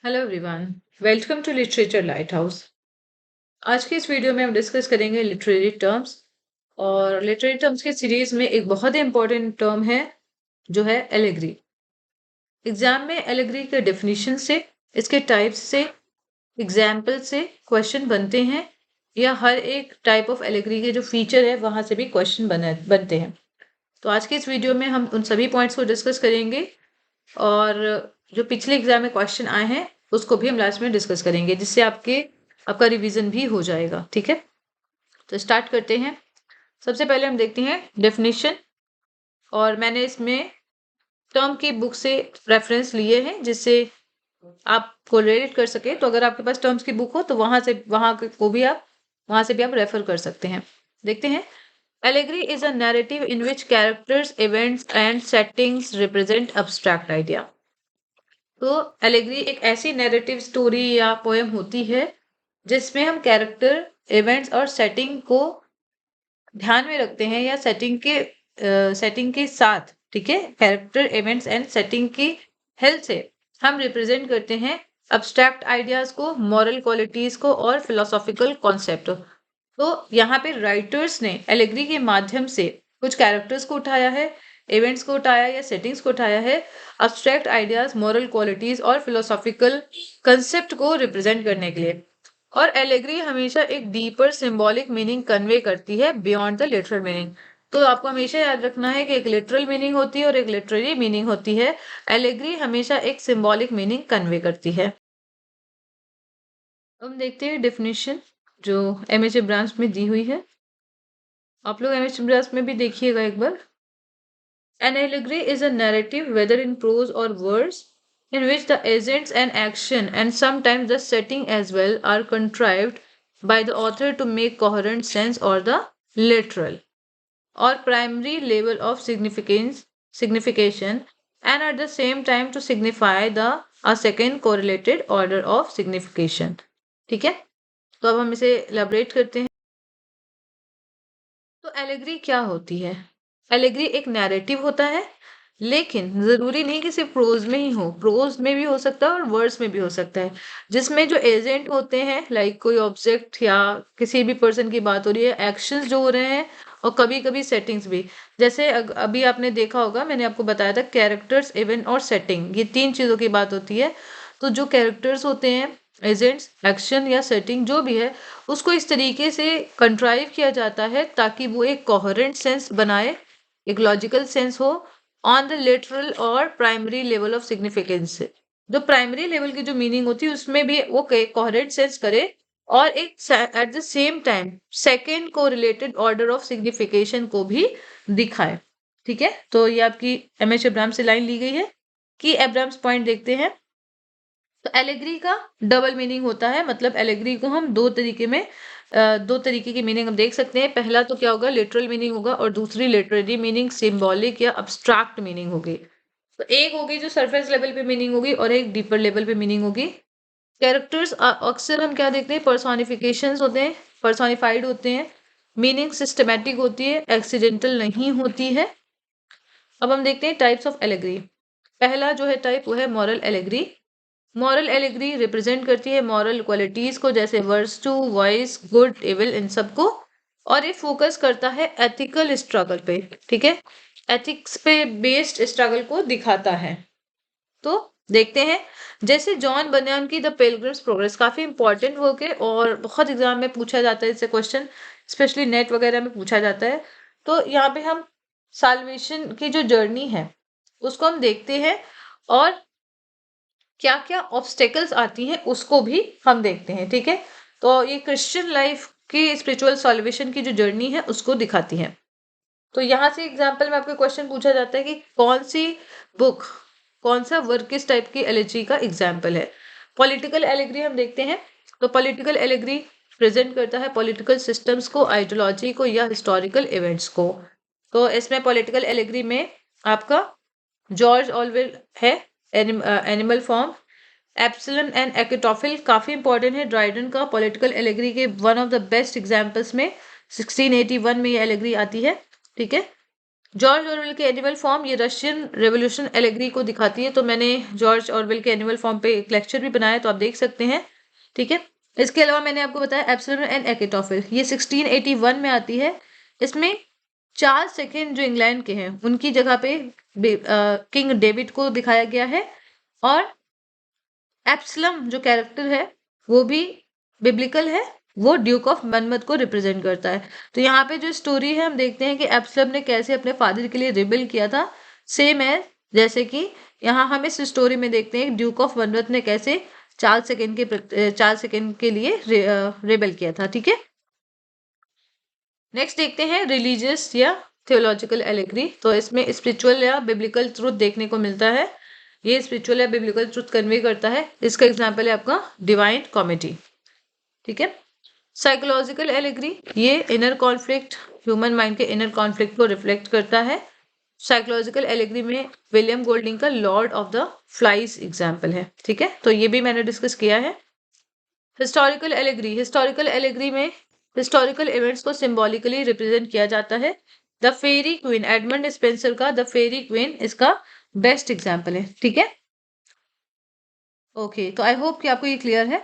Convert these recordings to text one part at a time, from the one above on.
Hello everyone, welcome to Literature Light House. आज की इस वीडियो में हम डिस्कस करेंगे लिटरेरी टर्म्स। और लिटरेरी टर्म्स के सीरीज में एक बहुत ही इंपॉर्टेंट टर्म है जो है एलेग्री। एग्जाम में एलेग्री के डेफिनेशन से, इसके टाइप्स से, एग्जाम्पल से क्वेश्चन बनते हैं, या हर एक टाइप ऑफ एलेग्री के जो फीचर है वहां से भी क्वेश्चन बनते हैं। तो आज के इस वीडियो में हम उन सभी पॉइंट्स को डिस्कस करेंगे, और जो पिछले एग्जाम में क्वेश्चन आए हैं उसको भी हम लास्ट में डिस्कस करेंगे, जिससे आपका रिवीजन भी हो जाएगा। ठीक है, तो स्टार्ट करते हैं। सबसे पहले हम देखते हैं डेफिनेशन, और मैंने इसमें टर्म की बुक से रेफरेंस लिए हैं जिससे आप कोरिलेट कर सके। तो अगर आपके पास टर्म्स की बुक हो तो वहां से भी आप रेफर कर सकते हैं। देखते हैं। Allegory is a narrative in which characters, events and settings represent abstract idea. तो एलेग्री एक ऐसी नैरेटिव स्टोरी या पोएम होती है जिसमें हम कैरेक्टर, इवेंट्स और सेटिंग को ध्यान में रखते हैं, या सेटिंग के साथ, ठीक है, कैरेक्टर, इवेंट्स एंड सेटिंग की हेल्प से हम रिप्रेजेंट करते हैं अब्स्ट्रैक्ट आइडियाज को, मॉरल क्वालिटीज को और फिलोसॉफिकल कॉन्सेप्ट। तो यहाँ पे राइटर्स ने एलेग्री के माध्यम से कुछ कैरेक्टर्स को उठाया है, इवेंट्स को उठाया या सेटिंग्स को उठाया है, अब्स्ट्रैक्ट आइडियाज, मॉरल क्वालिटीज और फिलोसॉफिकल कंसेप्ट को रिप्रेजेंट करने के लिए। और एलेग्री हमेशा एक डीपर सिंबॉलिक मीनिंग कन्वे करती है बियॉन्ड द लिटरल मीनिंग। तो आपको हमेशा याद रखना है कि एक लिटरल मीनिंग होती है और एक लिटरेरी मीनिंग होती है। एलेग्री हमेशा एक सिंबॉलिक मीनिंग कन्वे करती है। हम देखते हैं डेफिनेशन जो एमएच ब्रांच में दी हुई है। आप लोग एमएच ब्रांच में भी देखिएगा एक बार। An allegory is a narrative, whether in prose or verse, in which the agents and action, and sometimes the setting as well, are contrived by the author to make coherent sense or the literal or primary level of signification, and at the same time to signify the a second correlated order of signification. ठीक है, तो अब हम इसे elaborate करते हैं। तो Allegri क्या होती है? एलेग्री एक नैरेटिव होता है, लेकिन जरूरी नहीं कि सिर्फ प्रोज में ही हो, प्रोज में भी हो सकता है और वर्ड्स में भी हो सकता है, जिसमें जो एजेंट होते हैं, लाइक कोई ऑब्जेक्ट या किसी भी पर्सन की बात हो रही है, एक्शंस जो हो रहे हैं, और कभी कभी सेटिंग्स भी। जैसे अभी आपने देखा होगा, मैंने आपको बताया था कैरेक्टर्स, इवेंट और सेटिंग, ये तीन चीजों की बात होती है। तो जो कैरेक्टर्स होते हैं, एजेंट्स, एक्शन या सेटिंग जो भी है, उसको इस तरीके से कंट्राइव किया जाता है ताकि वो एक कोहेरेंट सेंस बनाए, एक लॉजिकल सेंस हो ऑन द लिटरल और प्राइमरी लेवल ऑफ सिग्निफिकेंस। जो प्राइमरी लेवल की जो मीनिंग होती है उसमें भी वो कोहेरेंट सेंस करे, और एक at the same time second को रिलेटेड ऑर्डर ऑफ सिग्निफिकेशन को भी दिखाए। ठीक है, तो ये आपकी एमएच एब्राम से लाइन ली गई है कि एब्राम्स पॉइंट देखते हैं। तो एलेग्री का डबल मीनिंग होता है, मतलब एलेग्री को हम दो तरीके की मीनिंग हम देख सकते हैं। पहला तो क्या होगा, लिटरल मीनिंग होगा, और दूसरी लिटरेरी मीनिंग, सिंबॉलिक या अब्स्ट्रैक्ट मीनिंग होगी। तो एक होगी जो सरफेस लेवल पे मीनिंग होगी, और एक डीपर लेवल पे मीनिंग होगी। कैरेक्टर्स अक्सर हम क्या देखते हैं, पर्सोनिफिकेशंस होते हैं, पर्सोनिफाइड होते हैं। मीनिंग सिस्टमैटिक होती है, एक्सीडेंटल नहीं होती है। अब हम देखते हैं टाइप्स ऑफ एलेग्री। पहला जो है टाइप वो है moral allegory. Moral allegory represent करती है मॉरल क्वालिटीज को, जैसे वर्च्यू, वॉइस, गुड, इविल, इन सबको। और ये फोकस करता है एथिकल स्ट्रगल पे। ठीक है, एथिक्स पे बेस्ड स्ट्रगल को दिखाता है। तो देखते हैं, जैसे जॉन बनियान की द पिलग्रिम्स प्रोग्रेस काफी इंपॉर्टेंट वर्क है, और बहुत एग्जाम में पूछा जाता है इससे क्वेश्चन, स्पेशली नेट वगैरह में पूछा जाता है। तो यहाँ पे हम साल्वेशन की जो जर्नी है उसको हम देखते हैं, और क्या क्या ऑब्स्टेकल्स आती हैं उसको भी हम देखते हैं। ठीक है, तो ये क्रिश्चियन लाइफ की स्पिरिचुअल सॉल्वेशन की जो जर्नी है उसको दिखाती है। तो यहाँ से एग्जाम्पल में आपको क्वेश्चन पूछा जाता है कि कौन सी बुक, कौन सा वर्क किस टाइप की एलेग्री का एग्जाम्पल है। पॉलिटिकल एलेग्री हम देखते हैं। तो पॉलिटिकल एलेग्री प्रेजेंट करता है पॉलिटिकल सिस्टम्स को, आइडियोलॉजी को या हिस्टोरिकल इवेंट्स को। तो इसमें पॉलिटिकल एलेग्री में आपका जॉर्ज ऑलवेल है, एनिमल फॉर्म। एप्सिलॉन एंड एक्टोफिल काफी इंपॉर्टेंट है ड्राइडन का पॉलिटिकल एलेग्री के one of the best examples में। 1681 में ये एलेग्री आती है। ठीक है, जॉर्ज ऑरवेल के एनिमल फॉर्म, ये रशियन रेवोल्यूशन एलेगरी को दिखाती है। तो मैंने जॉर्ज ऑरवेल के एनिमल फॉर्म पे एक लेक्चर भी बनाया, तो आप देख सकते हैं। ठीक है, इसके अलावा मैंने आपको बताया एप्सिलॉन एंड एकेटोफिल, ये 1681 में आती है। इसमें चार्ल्स सेकेंड जो इंग्लैंड के हैं उनकी जगह पे किंग डेविड को दिखाया गया है। और एप्सलम जो कैरेक्टर है वो भी बिब्लिकल है, वो ड्यूक ऑफ मनमथ को रिप्रेजेंट करता है। तो यहाँ पे जो स्टोरी है हम देखते हैं कि एप्सलम ने कैसे अपने फादर के लिए रिबेल किया था, सेम है जैसे कि यहाँ हम इस स्टोरी में देखते हैं ड्यूक ऑफ मनमथ ने कैसे चार्ल्स सेकेंड के लिए रिबेल किया था। ठीक है, नेक्स्ट देखते हैं रिलीजियस या थियोलॉजिकल एलेगरी। तो इसमें स्पिरिचुअल या बिब्लिकल ट्रुथ देखने को मिलता है, ये स्पिरिचुअल या बिब्लिकल ट्रुथ कन्वे करता है। इसका एग्जाम्पल है आपका डिवाइन कॉमेडी। ठीक है, साइकोलॉजिकल एलेगरी, ये इनर कॉन्फ्लिक्ट, ह्यूमन माइंड के इनर कॉन्फ्लिक्ट को रिफ्लेक्ट करता है। साइकोलॉजिकल एलेगरी में विलियम गोल्डिंग का Lord of the flies example है। ठीक है, तो ये भी मैंने डिस्कस किया है। हिस्टोरिकल एलेगरी, हिस्टोरिकल एलेगरी में हिस्टोरिकल इवेंट्स को सिंबॉलिकली रिप्रेजेंट किया जाता है। The Faerie Queene, Edmund Spenser का द फेरी क्वीन इसका बेस्ट एग्जाम्पल है। ठीक है, ओके, तो आई होप कि आपको ये क्लियर है।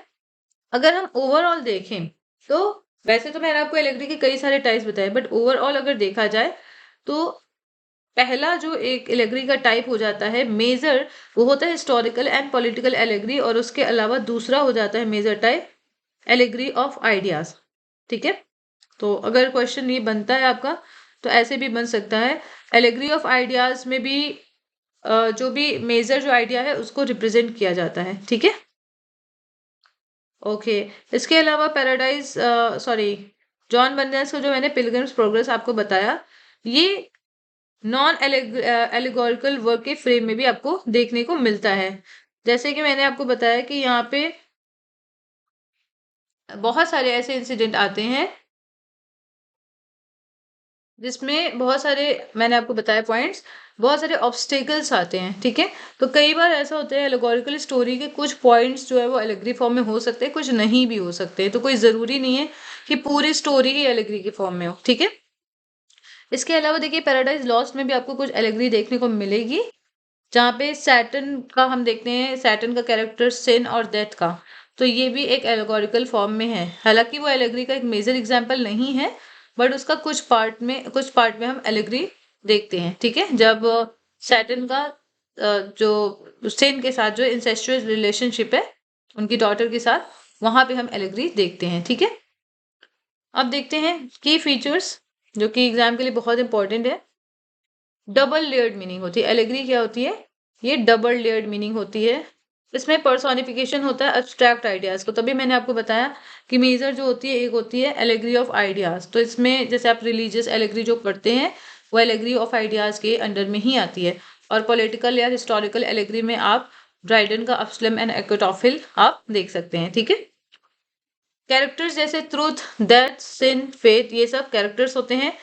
अगर हम ओवरऑल देखें तो वैसे तो मैंने आपको एलेगरी के कई सारे टाइप्स बताए, बट ओवरऑल अगर देखा जाए तो पहला जो एक एलेगरी का टाइप हो जाता है मेजर, वो होता है हिस्टोरिकल एंड पॉलिटिकल एलेगरी। और उसके अलावा दूसरा हो जाता है major type allegory of ideas. ठीक है, तो अगर क्वेश्चन ये बनता है आपका तो ऐसे भी बन सकता है, एलेगरी ऑफ आइडियाज में भी जो भी मेजर जो आइडिया है उसको रिप्रेजेंट किया जाता है। ठीक है, ओके, इसके अलावा पैराडाइज सॉरी जॉन बर्नेस का जो मैंने पिलग्रिम्स प्रोग्रेस आपको बताया, ये नॉन एलिगोरिकल वर्क के फ्रेम में भी आपको देखने को मिलता है। जैसे कि मैंने आपको बताया कि यहाँ पे बहुत सारे ऐसे इंसिडेंट आते हैं जिसमें बहुत सारे, मैंने आपको बताया पॉइंट्स, बहुत सारे ऑब्स्टेकल्स आते हैं। ठीक है, तो कई बार ऐसा होता है एलिगोरिकल स्टोरी के कुछ पॉइंट्स जो है वो एलेगरी फॉर्म में हो सकते हैं, कुछ नहीं भी हो सकते, तो कोई ज़रूरी नहीं है कि पूरी स्टोरी ही एलेगरी के फॉर्म में हो। ठीक है, इसके अलावा देखिए पैराडाइज लॉस्ट में भी आपको कुछ एलेगरी देखने को मिलेगी, जहाँ पे सैटर्न का हम देखते हैं, सैटर्न का कैरेक्टर सिन और डेथ का, तो ये भी एक एलेगोरिकल फॉर्म में है। हालांकि वो एलेगरी का एक मेजर एग्जाम्पल नहीं है, बट उसका कुछ पार्ट में हम एलेगरी देखते हैं। ठीक है, जब सैटर्न का जो सिन के साथ जो इंसेस्चुअस रिलेशनशिप है उनकी डॉटर के साथ, वहां पे हम एलेगरी देखते हैं। ठीक है, अब देखते हैं की फीचर्स जो कि एग्जाम के लिए बहुत इंपॉर्टेंट है। डबल लेयर्ड मीनिंग होती है एलेगरी, क्या होती है, ये डबल लेयर्ड मीनिंग होती है। इसमें पर्सोनिफिकेशन होता है एब्स्ट्रैक्ट आइडियाज को, तभी मैंने आपको बताया कि मेजर जो होती है एक होती है एलेगरी ऑफ आइडियाज। तो इसमें जैसे आप रिलीजियस एलेगरी जो पढ़ते हैं वो एलेगरी ऑफ आइडियाज के अंडर में ही आती है। और पॉलिटिकल या हिस्टोरिकल एलेगरी में आप ड्राइडन का एब्सलम एंड एकेटोफिल आप देख सकते हैं। ठीक है, कैरेक्टर्स जैसे ट्रूथ, डेथ, सिन, फेथ, ये सब कैरेक्टर्स होते हैं।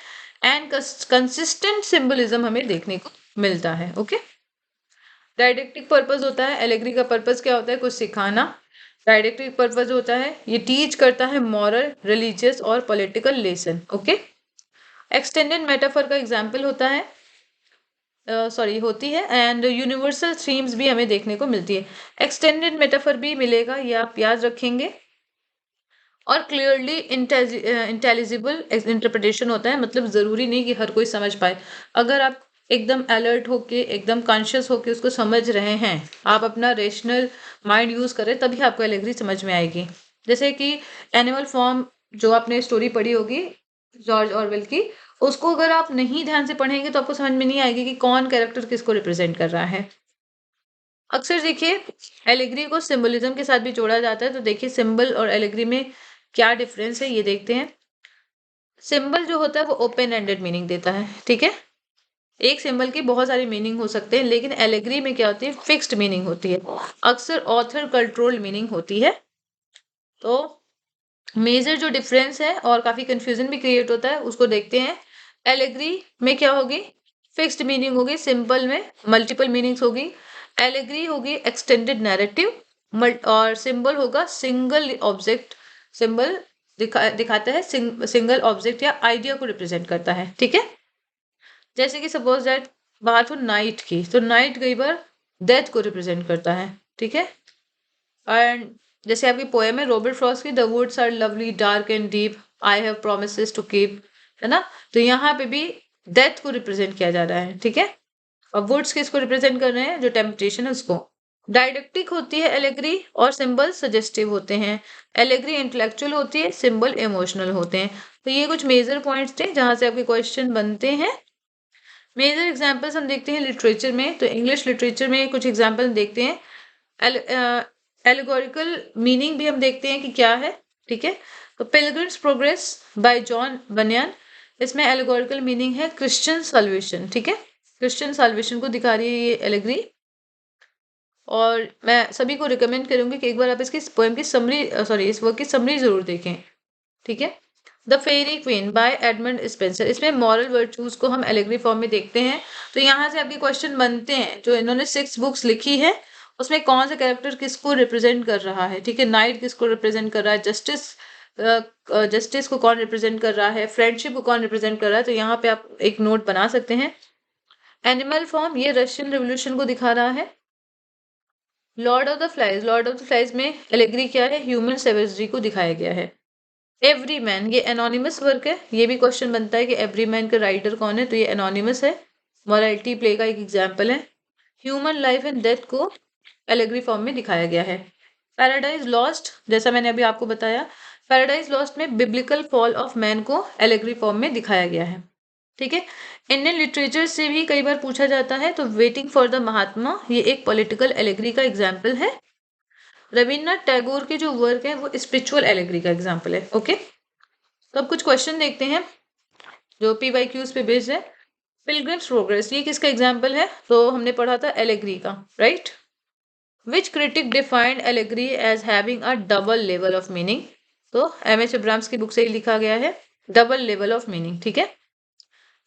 एंड कंसिस्टेंट सिंबलिज्म हमें देखने को मिलता है। ओके, डायडेक्टिक पर्पस होता है, एलेगरी का पर्पस क्या होता है, कुछ सिखाना। डायडेक्टिक पर्पस होता है ये टीच करता है मॉरल, रिलीजियस और political lesson. Okay, extended metaphor का एग्जाम्पल होता है होती है, एंड यूनिवर्सल थीम्स भी हमें देखने को मिलती है। एक्सटेंडेड मेटाफर भी मिलेगा, ये आप याद रखेंगे। और क्लियरली इंटेलिजिबल इंटरप्रिटेशन होता है, मतलब ज़रूरी नहीं कि हर कोई समझ पाए। अगर आप एकदम अलर्ट होके, एकदम कॉन्शियस होके उसको समझ रहे हैं, आप अपना रेशनल माइंड यूज़ करें, तभी आपको एलेगरी समझ में आएगी। जैसे कि एनिमल फॉर्म जो आपने स्टोरी पढ़ी होगी जॉर्ज ऑरवेल की, उसको अगर आप नहीं ध्यान से पढ़ेंगे तो आपको समझ में नहीं आएगी कि कौन कैरेक्टर किसको रिप्रेजेंट कर रहा है। अक्सर देखिए एलेगरी को सिंबलिज्म के साथ भी जोड़ा जाता है, तो देखिए सिंबल और एलेगरी में क्या डिफरेंस है ये देखते हैं। सिंबल जो होता है वो ओपन एंडेड मीनिंग देता है। ठीक है, एक सिंबल की बहुत सारी मीनिंग हो सकते हैं, लेकिन एलेगरी में क्या होती है, फिक्स्ड मीनिंग होती है, अक्सर ऑथर कंट्रोल मीनिंग होती है। तो मेजर जो डिफरेंस है और काफी कंफ्यूजन भी क्रिएट होता है उसको देखते हैं। एलेगरी में क्या होगी, फिक्स्ड मीनिंग होगी, सिंपल में मल्टीपल मीनिंग्स होगी। एलेगरी होगी एक्सटेंडेड नैरेटिव और सिंबल होगा सिंगल ऑब्जेक्ट। सिंबल दिखाता है सिंगल ऑब्जेक्ट या आइडिया को रिप्रेजेंट करता है। ठीक है, जैसे कि सपोज दैट बात हो नाइट की, तो नाइट कई बार डेथ को रिप्रेजेंट करता है, ठीक है। एंड जैसे आपकी पोएम है रॉबर्ट फ्रॉस्ट की, the woods are lovely dark and deep, I have promises to keep, है ना। तो यहाँ पे भी डेथ को रिप्रेजेंट किया जा रहा है, ठीक है। और वुड्स किसको रिप्रेजेंट कर रहे हैं, जो टेम्पटेशन है उसको। डायडेक्टिक होती है एलेग्री, और सिंबल सजेस्टिव होते हैं। एलेग्री इंटेलेक्चुअल होती है, सिंबल इमोशनल होते हैं। तो ये कुछ मेजर पॉइंट्स थे जहां से आपके क्वेश्चन बनते हैं। मेजर एग्जांपल्स हम देखते हैं लिटरेचर में, तो इंग्लिश लिटरेचर में कुछ एग्जांपल देखते हैं। एलिगोरिकल मीनिंग भी हम देखते हैं कि क्या है, ठीक है। तो पिलग्रिम्स प्रोग्रेस बाय जॉन बनियन, इसमें एलिगोरिकल मीनिंग है क्रिश्चियन सॉल्वेशन, ठीक है। क्रिश्चियन सॉल्वेशन को दिखा रही है ये एलेग्री। और मैं सभी को रिकमेंड करूंगी कि एक बार आप इसकी पोएम की समरी, सॉरी इस वर्क की समरी जरूर देखें, ठीक है। The Faerie Queene by Edmund Spenser, इसमें मॉरल वर्चूज को हम एलेग्री फॉर्म में देखते हैं। तो यहाँ से आपके क्वेश्चन बनते हैं, जो इन्होंने 6 बुक्स लिखी है उसमें कौन सा कैरेक्टर किसको रिप्रेजेंट कर रहा है, ठीक है। नाइट किसको रिप्रेजेंट कर रहा है, जस्टिस को कौन रिप्रेजेंट कर रहा है, फ्रेंडशिप को कौन रिप्रेजेंट कर रहा है। तो यहाँ पे आप एक नोट बना सकते हैं। एनिमल फॉर्म, ये रशियन रिवोल्यूशन को दिखा रहा है। Lord of the flies, Lord of the flies में एलेग्री क्या है, ह्यूमन सेवेजरी को दिखाया गया है। एवरी मैन, ये एनोनिमस वर्क है, ये भी क्वेश्चन बनता है कि एवरी मैन का राइटर कौन है, तो ये एनोनिमस है। मॉरलिटी प्ले का एक एग्जाम्पल है। ह्यूमन लाइफ एंड डेथ को एलेग्री फॉर्म में दिखाया गया है। पैराडाइज लॉस्ट, जैसा मैंने अभी आपको बताया, पैराडाइज लॉस्ट में बिब्लिकल फॉल ऑफ मैन को एलेग्री फॉर्म में दिखाया गया है, ठीक है। इंडियन लिटरेचर से भी कई बार पूछा जाता है, तो वेटिंग फॉर द महात्मा, ये एक पॉलिटिकल एलेग्री का एग्जाम्पल है। रविन्द्रनाथ टैगोर के जो वर्क है वो स्पिरिचुअल एलेग्री का एग्जाम्पल है, ओके। तो अब कुछ क्वेश्चन देखते हैं जो PYQs पे बेस्ड है। पिलग्रिम्स प्रोग्रेस, ये किसका एग्जाम्पल है, तो हमने पढ़ा था एलेग्री का, right. Which critic defined allegory as having a double level of meaning, तो MH अब्राम्स की बुक से ही लिखा गया है, डबल लेवल ऑफ मीनिंग, ठीक है।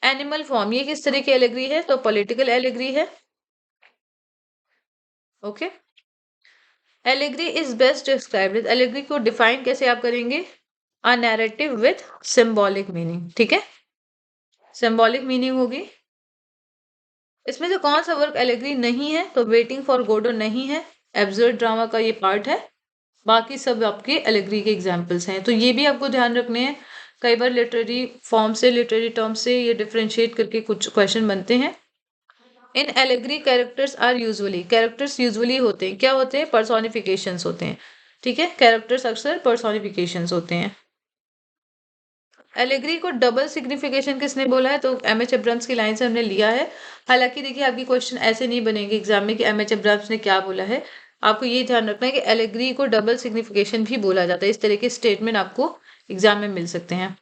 एनिमल फॉर्म, ये किस तरह की एलेग्री है, तो पॉलिटिकल एलेग्री है, okay. Allegory is best described, allegory को डिफाइन कैसे आप करेंगे, a narrative with symbolic meaning, ठीक है। सिंबॉलिक मीनिंग होगी। इसमें से कौन सा वर्क एलेग्री नहीं है, तो वेटिंग फॉर गोडो नहीं है, एब्सर्ड ड्रामा का ये पार्ट है। बाकी सब आपके एलेग्री के एग्जाम्पल्स हैं, तो ये भी आपको ध्यान रखने हैं। कई बार लिटरेरी फॉर्म से, लिटरेरी टर्म से ये डिफ्रेंशिएट करके कुछ क्वेश्चन बनते हैं। In allegory characters are usually, characters usually होते हैं, क्या होते हैं, पर्सोनिफिकेशंस होते हैं, ठीक है। कैरेक्टर्स अक्सर पर्सोनिफिकेशंस होते हैं। एलेग्री को डबल सिग्निफिकेशन किसने बोला है, तो MH अब्राम्स की लाइन से हमने लिया है। हालांकि देखिए आपकी क्वेश्चन ऐसे नहीं बनेंगे एग्जाम में कि MH अब्राम्स ने क्या बोला है। आपको ये ध्यान रखना है कि एलेग्री को डबल सिग्निफिकेशन भी बोला जाता है, इस तरह के स्टेटमेंट आपको एग्जाम में मिल सकते हैं।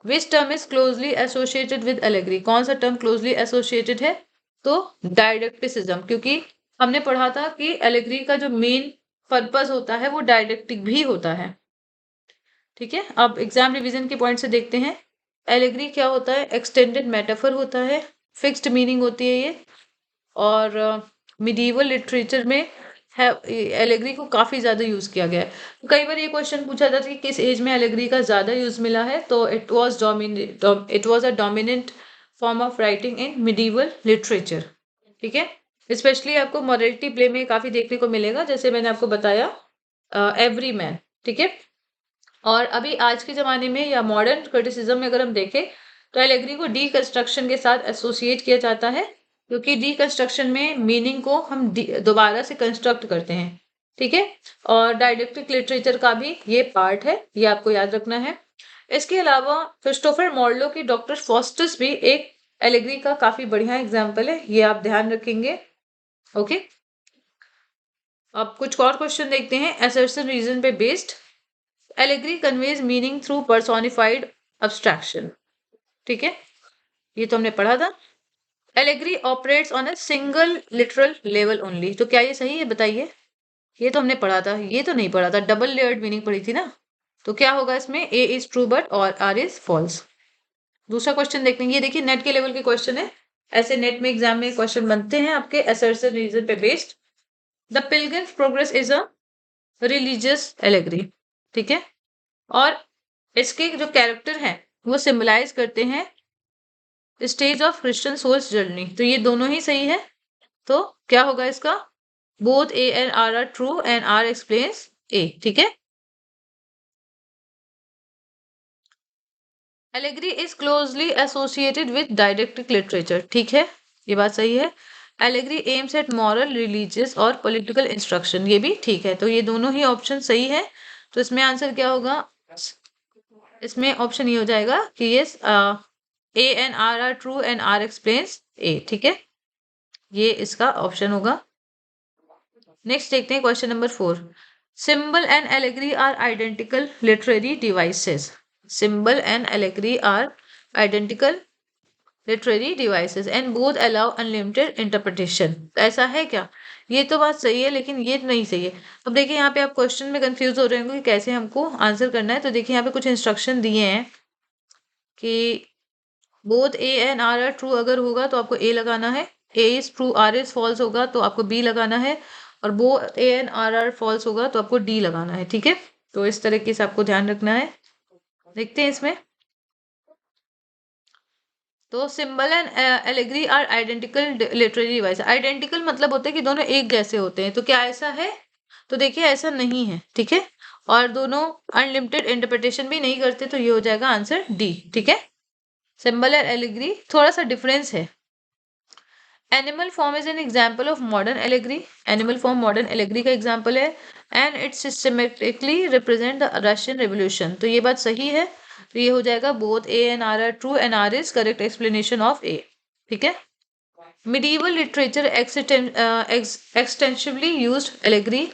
Which term is closely associated with allegory, कौन सा टर्म क्लोजली एसोसिएटेड है, तो डायडेक्टिसिज्म, क्योंकि हमने पढ़ा था कि एलेग्री का जो मेन पर्पस होता है वो डायडेक्टिक भी होता है, ठीक है। अब एग्जाम रिवीजन के पॉइंट से देखते हैं। एलेग्री क्या होता है, एक्सटेंडेड मेटाफर होता है, फिक्स्ड मीनिंग होती है ये। और मिडीवल लिटरेचर में है एलेग्री को काफी ज्यादा यूज किया गया है। तो कई बार ये क्वेश्चन पूछा जाता है कि किस एज में एलेग्री का ज्यादा यूज मिला है, तो it was a dominant form of writing in medieval literature, ठीक है। स्पेशली आपको मॉरलिटी प्ले में काफी देखने को मिलेगा, जैसे मैंने आपको बताया एवरी मैन, ठीक है। और अभी आज के ज़माने में या मॉडर्न क्रिटिसिज्म में अगर हम देखें, तो एलेग्री को डीकंस्ट्रक्शन के साथ एसोसिएट किया जाता है, क्योंकि डीकंस्ट्रक्शन में मीनिंग को हम दोबारा से कंस्ट्रक्ट करते हैं, ठीक है। और डायडेक्टिक लिटरेचर का भी ये पार्ट है, ये आपको याद रखना है। इसके अलावा क्रिस्टोफर मॉर्लो की डॉक्टर फॉस्टस भी एक एलेग्री का काफी बढ़िया एग्जाम्पल है, ये आप ध्यान रखेंगे, ओके। अब कुछ और क्वेश्चन देखते हैं असर्शन रीजन पे based. Allegory conveys meaning through personified abstraction, ठीक है, ये तो हमने पढ़ा था। Allegory operates on a single literal level only, तो क्या ये सही है, बताइए। ये तो हमने पढ़ा था, ये तो नहीं पढ़ा था, डबल लेयर्ड मीनिंग पढ़ी थी ना। तो क्या होगा इसमें, A इज ट्रू बट और R इज फॉल्स। दूसरा क्वेश्चन देखते हैं, ये देखिए नेट के लेवल के क्वेश्चन है, ऐसे नेट में एग्जाम में क्वेश्चन बनते हैं आपके असर्शन रीजन पे based. The Pilgrim's Progress is a religious allegory, ठीक है। और इसके जो कैरेक्टर हैं वो सिंबलाइज करते हैं stage of Christian soul's journey, तो ये दोनों ही सही है। तो क्या होगा इसका? Both A and R true and R explains A. ठीक है। Allegory is closely associated with didactic literature. ठीक है, ये बात सही है। Allegory aims at moral, religious और पॉलिटिकल इंस्ट्रक्शन, ये भी ठीक है। तो ये दोनों ही ऑप्शन सही है। तो इसमें आंसर क्या होगा? इसमें ऑप्शन ये हो जाएगा कि ये A and R true and R explains A. ठीक है, ये इसका ऑप्शन होगा। नेक्स्ट देखते हैं question number 4। Symbol and allegory are identical literary devices. Symbol and allegory are identical literary devices and both allow unlimited interpretation. ऐसा है क्या? ये तो बात सही है, लेकिन ये नहीं सही है। अब देखिए यहाँ पे आप क्वेश्चन में कंफ्यूज हो रहे होंगे कि कैसे हमको आंसर करना है। तो देखिए यहाँ पे कुछ इंस्ट्रक्शन दिए हैं कि both A and R true अगर होगा तो आपको ए लगाना है, A is true R is false होगा तो आपको बी लगाना है, और both A and R false होगा तो आपको डी लगाना है। ठीक है, तो इस तरीके से आपको ध्यान रखना है। देखते हैं इसमें। तो symbol and allegory are identical literary device. Identical मतलब होता है कि दोनों एक जैसे होते हैं। तो क्या ऐसा है? तो देखिए ऐसा नहीं है। ठीक है, और दोनों अनलिमिटेड इंटरप्रिटेशन भी नहीं करते, तो ये हो जाएगा आंसर डी। ठीक है, सिंबल एंड एलेग्री थोड़ा सा डिफरेंस है। Animal Farm is an example of modern allegory. Animal Farm modern allegory का एग्जाम्पल है। And it systematically represent the Russian Revolution. तो ये बात सही है। तो ये हो जाएगा both A and R true and R is correct explanation of A. ठीक है। Medieval literature extensively used allegory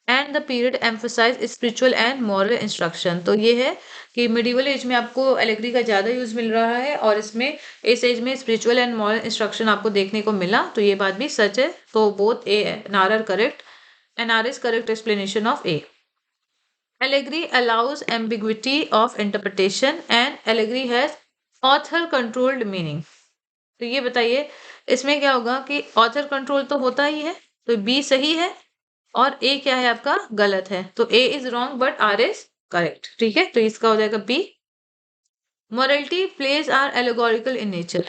and the period emphasized spiritual and moral instruction। तो ये है कि medieval एज में आपको allegory का ज़्यादा यूज मिल रहा है, और इसमें इस एज में spiritual and moral instruction आपको देखने को मिला। तो ये बात भी सच है। तो both A and R are correct and R is correct explanation of A। Allegory allows ambiguity of interpretation and allegory has author controlled meaning। तो ये बताइए इसमें क्या होगा कि ऑथर कंट्रोल तो होता ही है, तो बी सही है और ए क्या है आपका? गलत है। तो A is wrong but R is correct. ठीक है, तो इसका हो जाएगा B. Morality plays are allegorical in nature.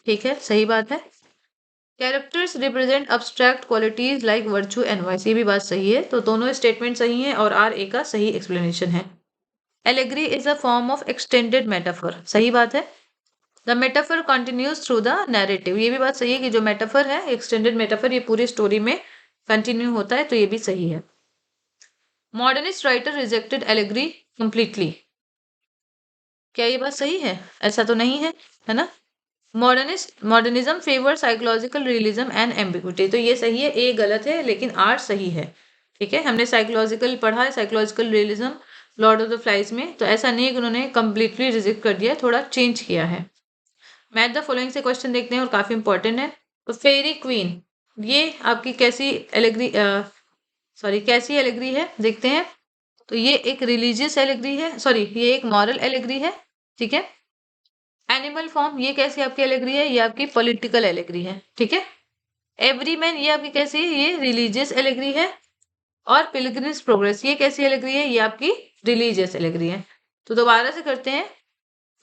ठीक है, सही बात है। Characters represent abstract qualities like virtue and vice, ये भी बात सही है। तो दोनों स्टेटमेंट सही है और आर ए का सही एक्सप्लेनेशन है। Allegory is a form of extended metaphor, सही बात है। The metaphor continues through the narrative, ये भी बात सही है कि जो मेटाफर है एक्सटेंडेड मेटाफर ये पूरी स्टोरी में कंटिन्यू होता है। तो ये भी सही है। Modernist writer rejected allegory completely, क्या ये बात सही है? ऐसा तो नहीं है ना। Modernism favour psychological realism and ambiguity, तो ये सही है। ए गलत है लेकिन आर सही है। ठीक है, हमने साइकोलॉजिकल पढ़ा है, psychological realism Lord of the flies में। तो ऐसा नहीं है कि उन्होंने कंप्लीटली रिजेक्ट कर दिया, थोड़ा चेंज किया है। मैथ द फॉलोइंग से क्वेश्चन देखते हैं और काफी इंपॉर्टेंट है। तो फेरी क्वीन ये आपकी कैसी एलेग्री कैसी एलेग्री है देखते हैं। तो ये एक रिलीजियस एलेग्री है, सॉरी ये एक मॉरल एलेग्री है। ठीक है। एनिमल फॉर्म ये कैसी आपकी एलेग्री है? ये आपकी पॉलिटिकल एलेग्री है। ठीक है। एवरीमैन ये आपकी कैसी है? ये रिलीजियस एलेग्री है। और पिलग्रिम्स प्रोग्रेस ये कैसी एलेग्री है? ये आपकी रिलीजियस एलेग्री है। तो दोबारा से करते हैं।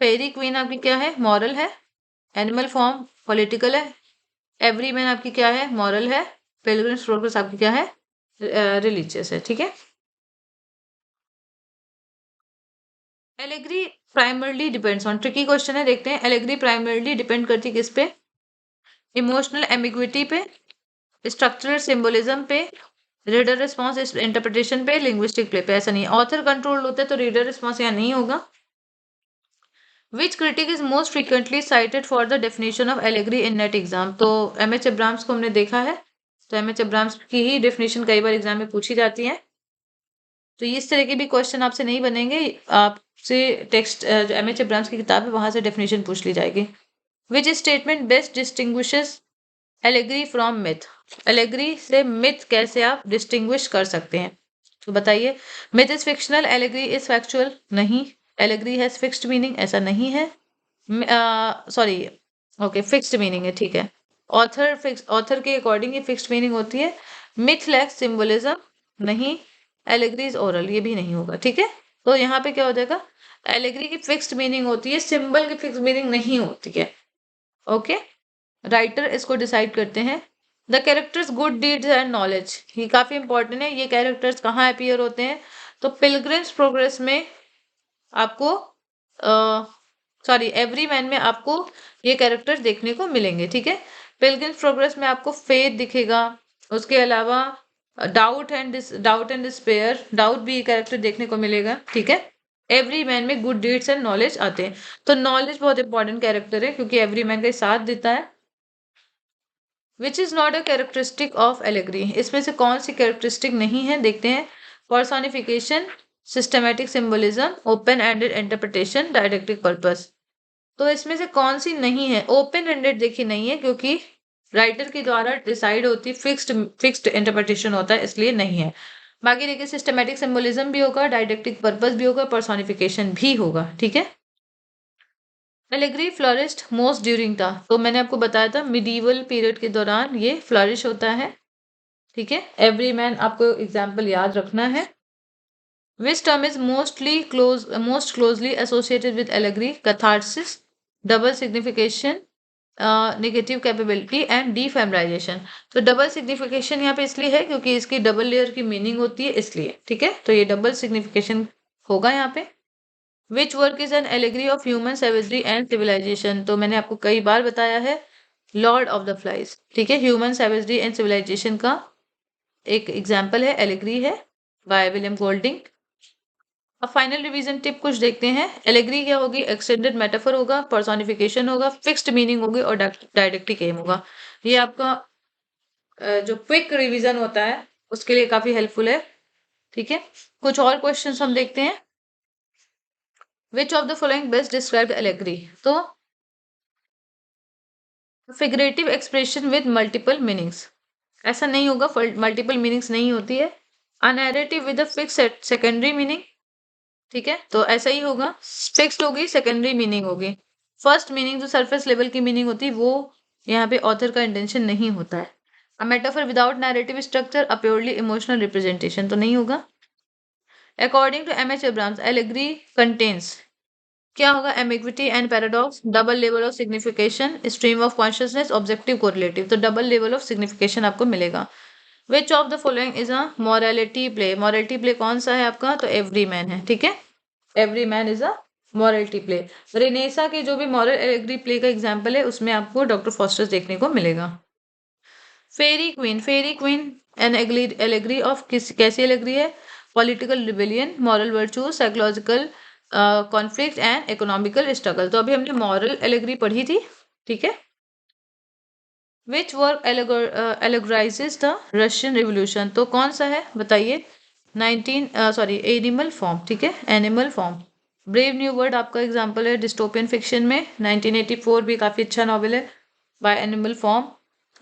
फेरी क्वीन आपकी क्या है? मॉरल है। एनिमल फॉर्म पॉलिटिकल है। एवरीमैन आपकी क्या है? मॉरल है। पिलग्रिम्स प्रोग्रेस आपकी क्या है? रिलीजियस है। ठीक है। Allegory primarily depends on, tricky question है, देखते हैं। एलेग्री प्राइमरली डिपेंड करती किस पे? इमोशनल एम्बिग्विटी पे, स्ट्रक्चरल सिंबलिज्म पे, रीडर रिस्पॉन्स इंटरप्रिटेशन पे, लिंग्विस्टिक प्ले पे। ऐसा नहीं है। ऑथर कंट्रोल होता है तो रीडर रिस्पॉन्स यहाँ नहीं होगा। Which critic is most frequently cited for the definition of allegory in NET exam? तो एम एच एब्राम्स को हमने देखा है। तो एम एच एब्राम्स की ही डेफिनेशन कई बार एग्जाम में पूछी जाती है। तो इस तरह के भी क्वेश्चन आपसे नहीं बनेंगे, आपसे टेक्स्ट जो एम एच एब्राम्स की किताब है वहां से डेफिनेशन पूछ ली जाएगी। Which statement best distinguishes allegory from myth? Allegory से मिथ कैसे आप डिस्टिंग्विश कर सकते हैं? तो बताइए। Myth is fictional, allegory is factual, नहीं। एलेग्री हैज फिक्स्ड मीनिंग, ऐसा नहीं है। सॉरी ओके, फिक्स्ड मीनिंग है। ठीक है। ऑथर के अकॉर्डिंग ये फिक्स्ड मीनिंग होती है। मिथ लैक्स सिंबलिज्म, नहीं। एलेग्री इज ओरल, ये भी नहीं होगा। ठीक है। तो यहाँ पे क्या हो जाएगा? एलेग्री की फिक्स्ड मीनिंग होती है, सिंबल की फिक्स्ड मीनिंग नहीं होती है। ओके, राइटर इसको डिसाइड करते हैं। The characters good deeds and knowledge, ये काफी इंपॉर्टेंट है। ये कैरेक्टर्स कहाँ अपीयर होते हैं? तो पिलग्रिम्स प्रोग्रेस में आपको, सॉरी, एवरी मैन में आपको ये कैरेक्टर्स देखने को मिलेंगे, ठीक है। पिलग्रिम्स प्रोग्रेस में आपको फेथ दिखेगा, उसके अलावा डाउट एंड डिस्पेयर, डाउट भी कैरेक्टर देखने को मिलेगा, ठीक है। एवरी मैन में गुड डीड्स एंड नॉलेज आते हैं। तो नॉलेज बहुत इंपॉर्टेंट कैरेक्टर है क्योंकि एवरी मैन का साथ देता है। Which is not a characteristic of allegory, इसमें से कौन सी कैरेक्टरिस्टिक नहीं है, देखते हैं। Personification, systematic symbolism, open ended interpretation, didactic purpose. तो इसमें से कौन सी नहीं है? ओपन एंडेड देखिए नहीं है क्योंकि राइटर के द्वारा डिसाइड होती, फिक्स्ड इंटरप्रिटेशन होता है, इसलिए नहीं है। बाकी देखिए सिस्टमैटिक सिंबलिज्म भी होगा, डायरेक्टिक पर्पस भी होगा, पर्सोनिफिकेशन भी होगा, ठीक है। Allegory flourished most during the, तो मैंने आपको बताया था मिडीवल पीरियड के दौरान ये फ्लरिश होता है, ठीक है। एवरी मैन आपको एग्जाम्पल याद रखना है। Which term is most closely associated with allegory? Catharsis, double signification, negative capability and defamiliarization. तो डबल सिग्निफिकेशन यहाँ पे इसलिए है क्योंकि इसकी डबल लेयर की मीनिंग होती है, इसलिए, ठीक है। तो ये डबल सिग्निफिकेशन होगा यहाँ पे। Which work is an allegory of human savagery and civilisation? तो मैंने आपको कई बार बताया है, लॉर्ड ऑफ द फ्लाइज, ठीक है। ह्यूमन सेवेजरी एंड सिविलाइजेशन का एक एग्जाम्पल है, एलेगरी है, बाय विलियम गोल्डिंग। अब फाइनल रिवीजन टिप कुछ देखते हैं। एलेगरी क्या होगी? एक्सटेंडेड मेटाफर होगा, पर्सोनिफिकेशन होगा, फिक्स्ड मीनिंग होगी और डायरेक्टिक एम होगा। ये आपका जो क्विक रिवीजन होता है उसके लिए काफी हेल्पफुल है, ठीक है। कुछ और क्वेश्चंस हम देखते हैं। Which of the following best describe allegory? तो figurative expression with multiple meanings, ऐसा नहीं होगा, मल्टीपल मीनिंग्स नहीं होती है। A narrative with a fixed secondary meaning, ठीक है, तो ऐसा ही होगा, फिक्स्ड होगी, सेकेंडरी मीनिंग होगी। फर्स्ट मीनिंग जो सरफेस लेवल की मीनिंग होती है वो यहाँ पे ऑथर का इंटेंशन नहीं होता है। A metaphor without narrative structure, a purely emotional representation, तो नहीं होगा। According to M H Abrams, allegory contains, क्या होगा? Ambiguity and paradox, double level of signification, stream of consciousness, objective correlative, तो डबल लेवल ऑफ सिग्निफिकेशन आपको मिलेगा। Which of the following is a morality play? Morality play कौन सा है आपका? तो एवरी मैन है, ठीक है। Everyman is a morality play. Renaissance के जो भी मॉरल एलेग्री प्ले का एग्जाम्पल है उसमें आपको डॉक्टर फॉस्टर्स देखने को मिलेगा। Faerie Queene, Faerie Queene an allegory of कैसी एलेग्री है? Political rebellion, moral virtue, psychological conflict and economical struggle. तो अभी हमने मॉरल एलेग्री पढ़ी थी, ठीक है। Which work allegorizes the Russian Revolution? तो कौन सा है बताइए? एनिमल फॉर्म, ठीक है, Animal Farm. Brave New World आपका एग्जाम्पल है डिस्टोपियन फिक्शन में। 1984 भी काफी अच्छा नॉवल है, बाय एनिमल फॉर्म।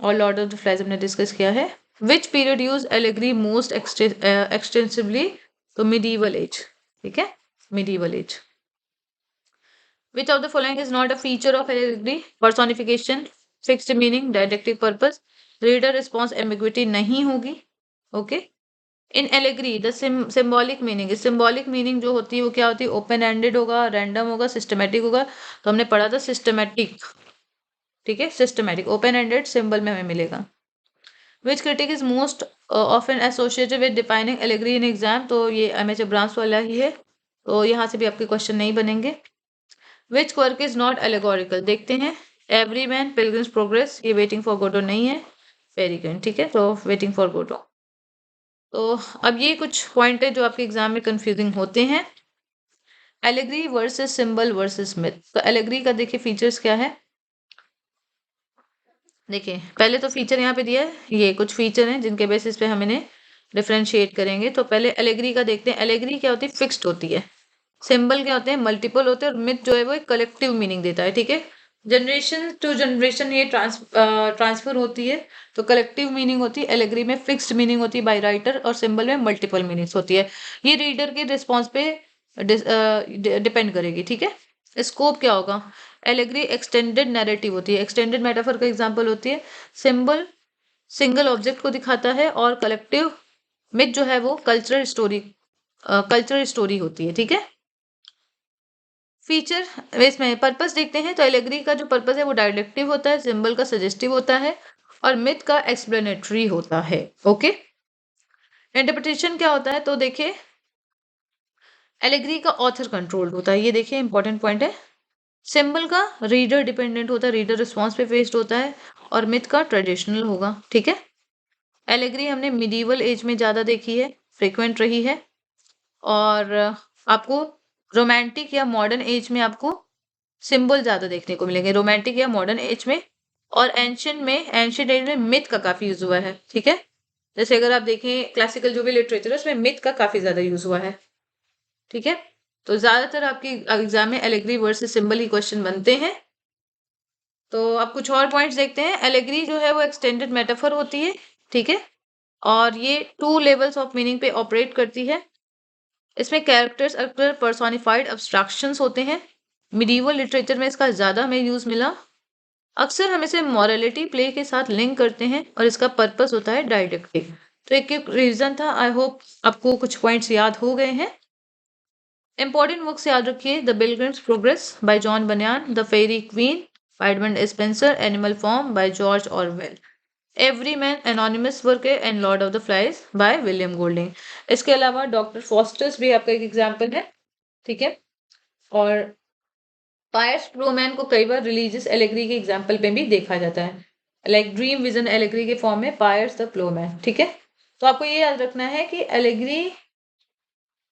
और लॉर्ड ऑफ द फ्लाइज हमने डिस्कस किया है। Which period use allegory most extensively? तो मिडीवल एज, ठीक है, medieval age. Which of the following is not a feature of allegory? Personification, fixed meaning, didactic purpose, reader response ambiguity नहीं होगी, okay? In allegory, the symbolic meaning, symbolic meaning जो होती है वो क्या होती है? ओपन एंडेड होगा, रैंडम होगा, सिस्टमेटिक होगा। तो हमने पढ़ा था सिस्टमेटिक, ठीक है, सिस्टमेटिक, ओपन एंडेड सिंबल में हमें मिलेगा। Which critic is most often associated with defining allegory in exam? तो ये एम.एच. अब्राम्स वाला ही है, तो यहाँ से भी आपके क्वेश्चन नहीं बनेंगे। विच वर्क इज नॉट एलेगोरिकल? देखते हैं। एवरी मैन, पिलग्रिम्स प्रोग्रेस, ये वेटिंग फॉर गोडो नहीं है, पेरिगन, ठीक है, तो वेटिंग फॉर गोडो। तो अब ये कुछ पॉइंट है जो आपके एग्जाम में कंफ्यूजिंग होते हैं। Allegory versus symbol versus myth. तो एलेग्री का देखिए फीचर्स क्या है, देखिए पहले तो फीचर यहाँ पे दिया है, ये कुछ फीचर हैं जिनके बेसिस पे हम इन्हें डिफ्रेंशिएट करेंगे। तो पहले एलेग्री का देखते हैं। एलेग्री क्या होती है? फिक्स्ड होती है। सिंबल क्या होते हैं? मल्टीपल होते हैं। और मिथ जो है वो एक कलेक्टिव मीनिंग देता है, ठीक है। जनरेशन टू जनरेशन ये ट्रांसफर होती है, तो कलेक्टिव मीनिंग होती है। एलेग्री में फिक्स्ड मीनिंग होती है बाय राइटर, और सिंबल में मल्टीपल मीनिंग्स होती है। ये रीडर के रिस्पॉन्स पे डिपेंड करेगी, ठीक है। स्कोप क्या होगा? एलेग्री एक्सटेंडेड नैरेटिव होती है। एक्सटेंडेड मेटाफर का एग्जांपल होती है। सिंबल सिंगल ऑब्जेक्ट को दिखाता है, और कलेक्टिव मिथ जो है वो कल्चरल स्टोरी होती है, ठीक है। फीचर इसमें पर्पस देखते हैं तो एलेगरी का जो पर्पस है वो डायरेक्टिव होता है, सिंबल का सजेस्टिव होता है और मिथ का एक्सप्लेनेटरी होता है। ओके, इंटरप्रिटेशन क्या होता है तो देखिए एलेगरी का ऑथर कंट्रोल्ड होता है, ये देखिए इंपॉर्टेंट पॉइंट है। सिंबल का रीडर डिपेंडेंट होता है, रीडर रिस्पॉन्स पे बेस्ड होता है और मिथ का ट्रेडिशनल होगा। ठीक है, एलेगरी हमने मिडीवल एज में ज़्यादा देखी है, फ्रिक्वेंट रही है और आपको रोमांटिक या मॉडर्न एज में आपको सिंबल ज़्यादा देखने को मिलेंगे, रोमांटिक या मॉडर्न एज में। और एंशियंट एज में मिथ का काफ़ी यूज़ हुआ है। ठीक है, जैसे अगर आप देखें क्लासिकल जो भी लिटरेचर है उसमें मिथ का काफ़ी ज़्यादा यूज़ हुआ है। ठीक है, तो ज़्यादातर आपकी एग्जाम में एलेगरी वर्ड से सिंबल ही क्वेश्चन बनते हैं। तो अब कुछ और पॉइंट्स देखते हैं। एलेगरी जो है वो एक्सटेंडेड मेटाफर होती है। ठीक है, और ये 2 लेवल्स ऑफ मीनिंग पे ऑपरेट करती है। इसमें कैरेक्टर्स अक्सर पर्सोनिफाइड अब्स्ट्रैक्शंस होते हैं। मिडीवल लिटरेचर में इसका ज़्यादा हमें यूज़ मिला। अक्सर हम इसे मॉरलिटी प्ले के साथ लिंक करते हैं और इसका पर्पस होता है डायडेक्टिक। तो एक रीज़न था, आई होप आपको कुछ पॉइंट्स याद हो गए हैं। इंपॉर्टेंट बुक्स याद रखिए, the Pilgrim's Progress by John Bunyan, the Faerie Queene by Edmund Spenser, Animal Farm by George Orwell, Everyman anonymous work है and Lord of the Flies by William Golding. इसके अलावा doctor fosters भी आपका एक example है। ठीक है, और पायर्स प्रोमैन को कई बार रिलीजियस एलेगरी के एग्जाम्पल पे भी देखा जाता है, लाइक ड्रीम विजन एलेगरी के फॉर्म में पायर्स द प्लोमैन। ठीक है, तो आपको ये याद रखना है कि एलेगरी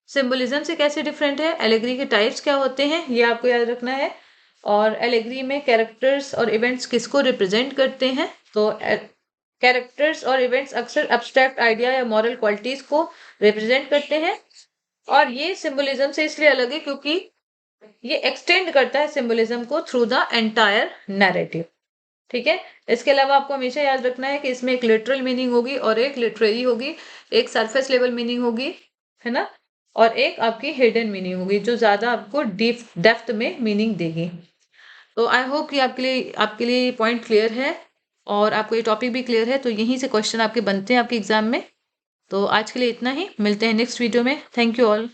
सिंबलिज्म से कैसे डिफरेंट है, एलेगरी के टाइप्स क्या होते हैं, ये आपको याद रखना है। और एलेगरी में कैरेक्टर्स और इवेंट्स किसको रिप्रेजेंट करते हैं, तो कैरेक्टर्स और इवेंट्स अक्सर एब्स्ट्रैक्ट आइडिया या मॉरल क्वालिटीज को रिप्रेजेंट करते हैं। और ये सिंबलिज्म से इसलिए अलग है क्योंकि ये एक्सटेंड करता है सिंबलिज्म को थ्रू द एंटायर नैरेटिव। ठीक है, इसके अलावा आपको हमेशा याद रखना है कि इसमें एक लिटरल मीनिंग होगी और एक लिटरेरी होगी, एक सरफेस लेवल मीनिंग होगी, है ना, और एक आपकी हिडन मीनिंग होगी जो ज़्यादा आपको डीप डेप्थ में मीनिंग देगी। तो आई होप कि आपके लिए पॉइंट क्लियर है और आपको ये टॉपिक भी क्लियर है। तो यहीं से क्वेश्चन आपके बनते हैं आपके एग्जाम में। तो आज के लिए इतना ही, मिलते हैं नेक्स्ट वीडियो में। Thank you all.